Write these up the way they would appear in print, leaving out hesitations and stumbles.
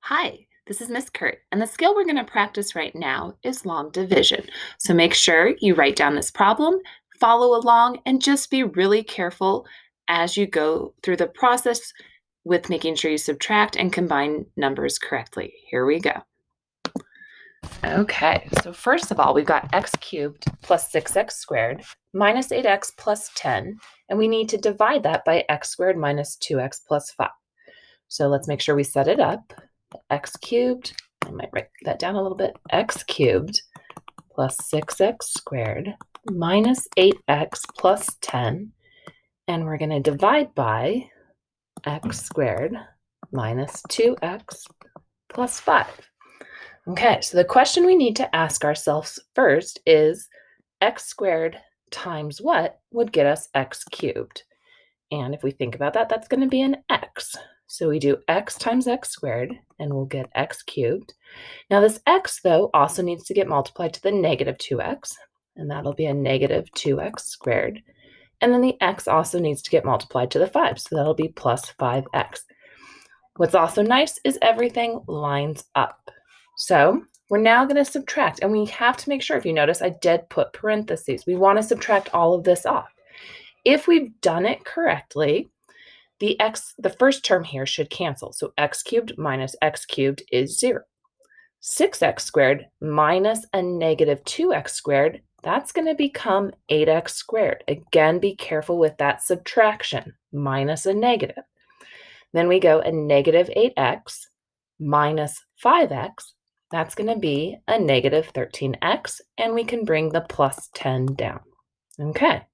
Hi, this is Miss Kurt, and the skill we're going to practice right now is long division. So make sure you write down this problem, follow along, and just be really careful as you go through the process with making sure you subtract and combine numbers correctly. Here we go. Okay, so first of all, we've got x cubed plus 6x squared minus 8x plus 10, and we need to divide that by x squared minus 2x plus 5. So let's make sure we set it up. X cubed, I might write that down a little bit, x cubed plus 6x squared minus 8x plus 10, and we're going to divide by x squared minus 2x plus 5. Okay, so the question we need to ask ourselves first is x squared times what would get us x cubed? And if we think about that, that's going to be an x. So we do x times x squared, and we'll get x cubed. Now this x, though, also needs to get multiplied to the negative 2x, and that'll be a negative 2x squared. And then the x also needs to get multiplied to the 5, so that'll be plus 5x. What's also nice is everything lines up. So we're now going to subtract, and we have to make sure, if you notice, I did put parentheses. We want to subtract all of this off. If we've done it correctly, the first term here should cancel. So x cubed minus x cubed is 0. 6x squared minus a negative 2x squared, that's going to become 8x squared. Again, be careful with that subtraction, minus a negative. Then we go a negative 8x minus 5x, that's going to be a negative 13x, and we can bring the plus 10 down. Okay.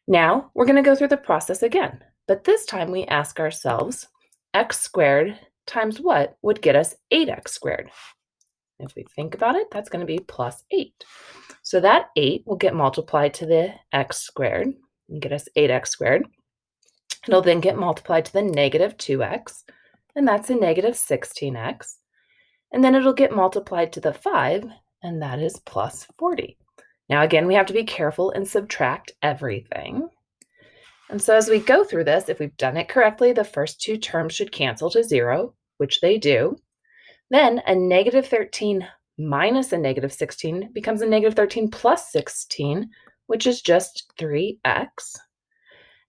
Now we're going to go through the process again, but this time we ask ourselves, x squared times what would get us 8x squared? If we think about it, that's going to be plus 8. So that 8 will get multiplied to the x squared and get us 8x squared. It'll then get multiplied to the negative 2x, and that's a negative 16x. And then it'll get multiplied to the 5, and that is plus 40. Now, again, we have to be careful and subtract everything. And so as we go through this, if we've done it correctly, the first two terms should cancel to 0, which they do. Then a negative 13 minus a negative 16 becomes a negative 13 plus 16, which is just 3x.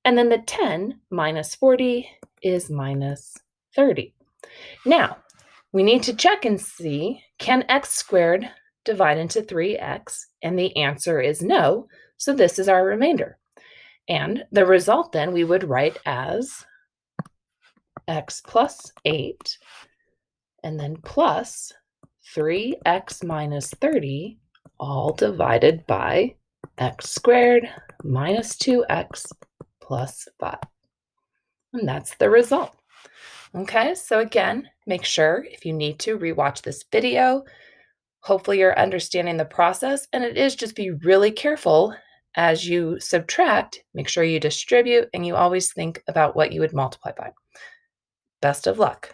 And then the 10 minus 40 is minus 30. Now, we need to check and see, can x squared divide into 3x? And the answer is no, so this is our remainder. And the result then we would write as x plus 8, and then plus 3x minus 30, all divided by x squared minus 2x plus 5. And that's the result. Okay, so again, make sure if you need to rewatch this video. Hopefully you're understanding the process, and it is just be really careful as you subtract. Make sure you distribute, and you always think about what you would multiply by. Best of luck.